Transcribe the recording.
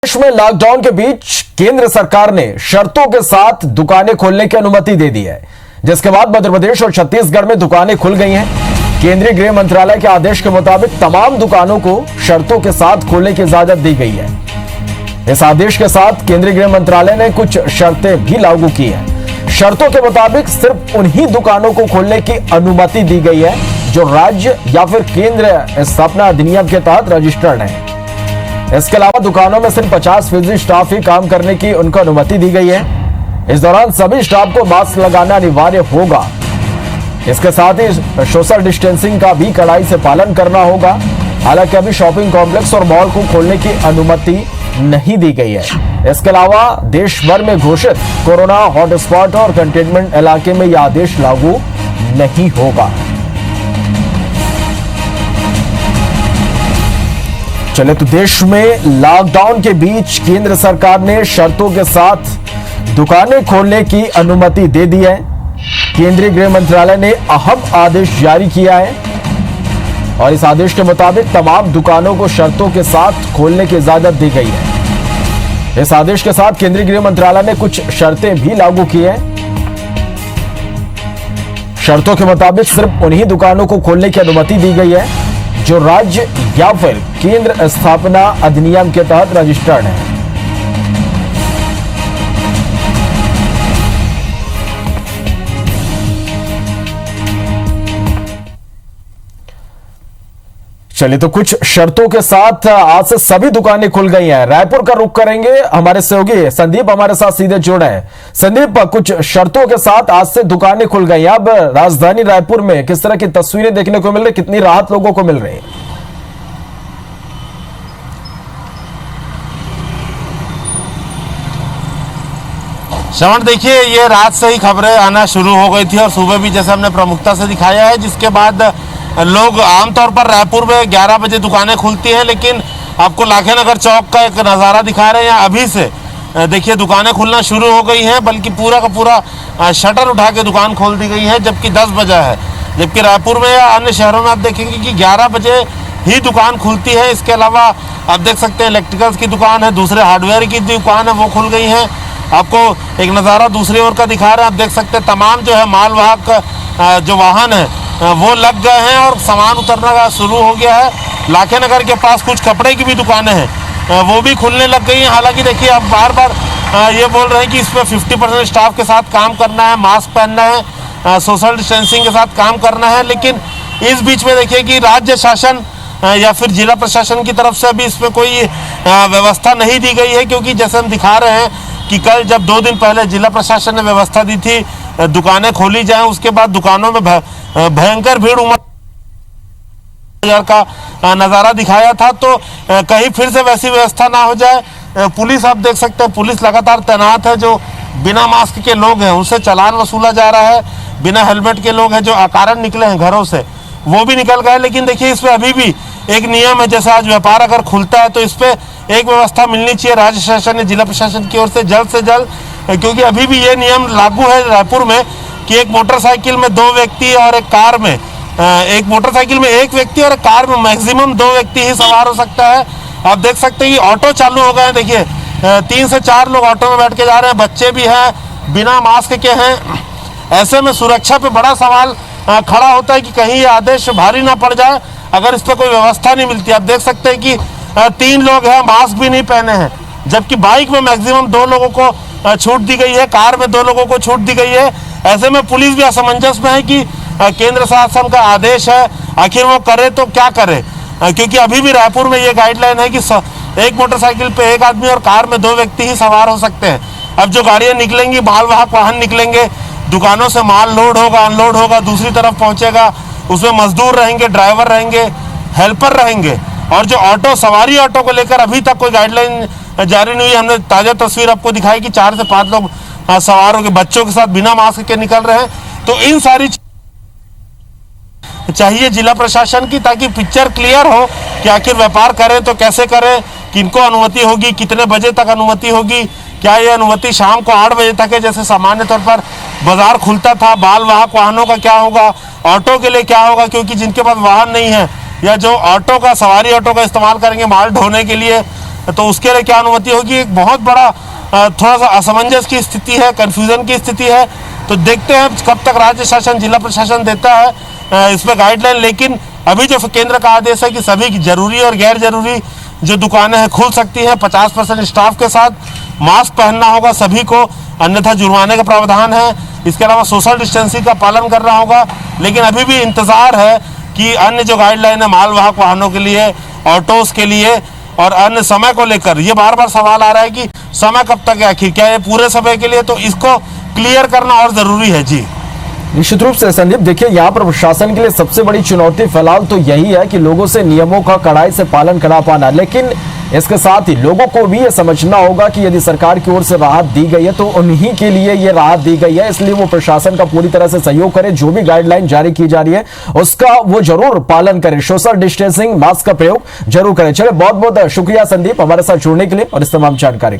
देश में लॉकडाउन के बीच केंद्र सरकार ने शर्तों के साथ दुकानें खोलने की अनुमति दे दी है, जिसके बाद मध्य प्रदेश और छत्तीसगढ़ में दुकानें खुल गई हैं। केंद्रीय गृह मंत्रालय के आदेश के मुताबिक तमाम दुकानों को शर्तों के साथ खोलने की इजाजत दी गई है। इस आदेश के साथ केंद्रीय गृह मंत्रालय ने कुछ शर्तें भी लागू की हैं। शर्तों के मुताबिक सिर्फ उन्हीं दुकानों को खोलने की अनुमति दी गई है जो राज्य या फिर केंद्र स्थापना अधिनियम के तहत रजिस्टर्ड है। इसके अलावा दुकानों में सिर्फ 50% स्टाफ ही काम करने की उनको अनुमति दी गई है। इस दौरान सभी स्टाफ को मास्क लगाना अनिवार्य होगा। इसके साथ ही सोशल डिस्टेंसिंग का भी कड़ाई से पालन करना होगा। हालांकि अभी शॉपिंग कॉम्प्लेक्स और मॉल को खोलने की अनुमति नहीं दी गई है। इसके अलावा देश भर में घोषित कोरोना हॉटस्पॉट और कंटेनमेंट इलाके में यह आदेश लागू नहीं होगा। चले तो देश में लॉकडाउन के बीच केंद्र सरकार ने शर्तों के साथ दुकानें खोलने की अनुमति दे दी है। केंद्रीय गृह मंत्रालय ने अहम आदेश जारी किया है और इस आदेश के मुताबिक तमाम दुकानों को शर्तों के साथ खोलने की इजाजत दी गई है। इस आदेश के साथ केंद्रीय गृह मंत्रालय ने कुछ शर्तें भी लागू की हैं। शर्तों के मुताबिक सिर्फ उन्हीं दुकानों को खोलने की अनुमति दी गई है जो राज्य या फिर केंद्र स्थापना अधिनियम के तहत रजिस्टर्ड है। चलिए तो कुछ शर्तों के साथ आज से सभी दुकानें खुल गई हैं। रायपुर का रुख करेंगे, हमारे सहयोगी संदीप हमारे साथ सीधे जुड़े हैं। संदीप, कुछ शर्तों के साथ आज से दुकानें खुल गई हैं। अब राजधानी रायपुर में किस तरह की तस्वीरें देखने को मिल रही, कितनी राहत लोगों को मिल रही है? श्रवण, देखिए, ये रात से ही खबरें आना शुरू हो गई थी और सुबह भी जैसे हमने प्रमुखता से दिखाया है, जिसके बाद लोग आमतौर पर रायपुर में 11 बजे दुकानें खुलती हैं, लेकिन आपको लाखे नगर चौक का एक नज़ारा दिखा रहे हैं। यहाँ अभी से देखिए दुकानें खुलना शुरू हो गई हैं, बल्कि पूरा का पूरा शटर उठा के दुकान खोल दी गई है, जबकि 10 बजे है। जबकि रायपुर में या अन्य शहरों में आप देखेंगे कि 11 बजे ही दुकान खुलती है। इसके अलावा आप देख सकते हैं इलेक्ट्रिकल्स की दुकान है, दूसरे हार्डवेयर की दुकान है, वो खुल गई हैं। आपको एक नज़ारा दूसरी ओर का दिखा रहे हैं। आप देख सकते हैं तमाम जो है मालवाहक जो वाहन है वो लग गए हैं और सामान उतरना शुरू हो गया है। लाखे नगर के पास कुछ कपड़े की भी दुकानें हैं, वो भी खुलने लग गई हैं। हालांकि देखिए अब बार बार ये बोल रहे हैं कि इसमें 50% स्टाफ के साथ काम करना है, मास्क पहनना है, सोशल डिस्टेंसिंग के साथ काम करना है। लेकिन इस बीच में देखिए कि राज्य शासन या फिर जिला प्रशासन की तरफ से अभी इसमें कोई व्यवस्था नहीं दी गई है, क्योंकि जैसे हम दिखा रहे हैं कि कल जब 2 दिन पहले जिला प्रशासन ने व्यवस्था दी थी दुकानें खोली जाएं, उसके बाद दुकानों में भयंकर भीड़ उमड़ का नज़ारा दिखाया था। तो कहीं फिर से वैसी व्यवस्था ना हो जाए। पुलिस आप देख सकते हैं, पुलिस लगातार तैनात है। जो बिना मास्क के लोग हैं उनसे चालान वसूला जा रहा है। बिना हेलमेट के लोग हैं जो अकारण निकले हैं घरों से, वो भी निकल गए। लेकिन देखिए इसमें अभी भी एक नियम है, जैसे आज व्यापार अगर खुलता है तो इस पर एक व्यवस्था मिलनी चाहिए राज्य शासन या जिला प्रशासन की ओर से जल्द से जल्द, क्योंकि अभी भी ये नियम लागू है रायपुर में कि एक मोटरसाइकिल में 2 व्यक्ति और एक कार में एक मोटरसाइकिल में 1 व्यक्ति और एक कार में मैक्सिमम 2 व्यक्ति ही सवार हो सकता है। आप देख सकते हैं कि ऑटो चालू हो गए हैं। देखिए 3 से 4 लोग ऑटो में बैठ के जा रहे हैं, बच्चे भी हैं, बिना मास्क के हैं। ऐसे में सुरक्षा पे बड़ा सवाल खड़ा होता है कि कहीं ये आदेश भारी ना पड़ जाए अगर इस पर कोई व्यवस्था नहीं मिलती। आप देख सकते हैं कि 3 लोग हैं, मास्क भी नहीं पहने हैं, जबकि बाइक में मैक्सिमम 2 लोगों को छूट दी गई है, कार में 2 लोगों को छूट दी गई है। ऐसे में पुलिस भी असमंजस में है कि केंद्र शासन का आदेश है, आखिर वो करे तो क्या करे, क्योंकि अभी भी रायपुर में ये गाइडलाइन है कि एक मोटरसाइकिल पे 1 आदमी और कार में 2 व्यक्ति ही सवार हो सकते हैं। अब जो गाड़ियां निकलेंगी, मालवाहक वाहन निकलेंगे, दुकानों से माल लोड होगा, अनलोड होगा, दूसरी तरफ पहुंचेगा, उसमें मजदूर रहेंगे, ड्राइवर रहेंगे, हेल्पर रहेंगे। और जो ऑटो, सवारी ऑटो को लेकर अभी तक कोई गाइडलाइन जारी नहीं हुई। हमने ताजा तस्वीर आपको दिखाई कि 4 से 5 लोग सवार होकर बच्चों के साथ बिना मास्क के निकल रहे हैं। तो इन सारी चाहिए जिला प्रशासन की, ताकि पिक्चर क्लियर हो कि आखिर व्यापार करें तो कैसे करें, किनको अनुमति होगी, कितने बजे तक अनुमति होगी, क्या ये अनुमति शाम को 8 बजे तक है जैसे सामान्य तौर पर बाजार खुलता था। बाल वाहक वाहनों का क्या होगा, ऑटो के लिए क्या होगा, क्योंकि जिनके पास वाहन नहीं है या जो ऑटो का, सवारी ऑटो का इस्तेमाल करेंगे माल ढोने के लिए, तो उसके लिए क्या अनुमति होगी? एक बहुत बड़ा थोड़ा सा असमंजस की स्थिति है, कंफ्यूजन की स्थिति है। तो देखते हैं कब तक राज्य शासन, जिला प्रशासन देता है इसमें गाइडलाइन। लेकिन अभी जो केंद्र का आदेश है कि सभी जरूरी और गैर जरूरी जो दुकानें हैं खुल सकती हैं, 50% स्टाफ के साथ, मास्क पहनना होगा सभी को, अन्यथा जुर्माने का प्रावधान है। इसके अलावा सोशल डिस्टेंसिंग का पालन करना होगा। लेकिन अभी भी इंतजार है कि अन्य जो गाइडलाइन है मालवाहक वाहनों के लिए, ऑटोस के लिए और अन्य समय को लेकर ये बार बार सवाल आ रहा है कि समय कब तक है, आखिर क्या ये पूरे समय के लिए? तो इसको क्लियर करना और जरूरी है। जी निश्चित रूप से संदीप, देखिए यहाँ पर प्रशासन के लिए सबसे बड़ी चुनौती फिलहाल तो यही है कि लोगों से नियमों का कड़ाई से पालन करा पाना। लेकिन इसके साथ ही लोगों को भी ये समझना होगा कि यदि सरकार की ओर से राहत दी गई है तो उन्हीं के लिए ये राहत दी गई है, इसलिए वो प्रशासन का पूरी तरह से सहयोग करे। जो भी गाइडलाइन जारी की जा रही है उसका वो जरूर पालन करे, सोशल डिस्टेंसिंग, मास्क का प्रयोग जरूर करें। चलिए, बहुत बहुत शुक्रिया संदीप हमारे साथ जुड़ने के लिए और इस तमाम जानकारी के लिए।